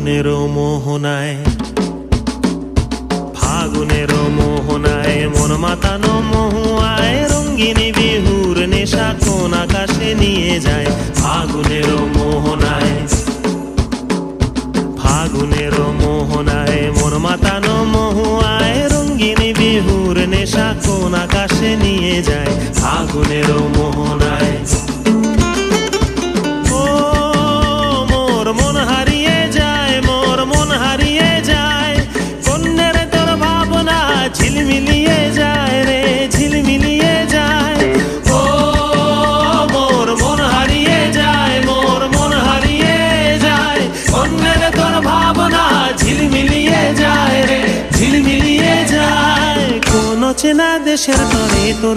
ফাগুনেরও মোহনায়, ফাগুনেরও মোহনায় মন মাতানো মহুয়ায় রঙ্গিনী বিহুর নেশা কোন আকাশে নিয়ে যায়। ফাগুনেরও মোহনায়, ফাগুনেরও মোহনায় মন মাতানো মহুয়ায় রঙ্গিনী বিহুর নেশা কোন আকাশে নিয়ে যায়। ফাগুনেরও মোহনায় ঝিলমিলিয়ে যায় রে, ঝিলমিলিয়ে যায়। ও মোর মন হারিয়ে যায়, মোর মন হারিয়ে যায়। অন্যের তোর ভাবনা ঝিলমিলিয়ে যায় রে, ঝিলমিলিয়ে যায়। কোন চেনা দেশের তরে তোর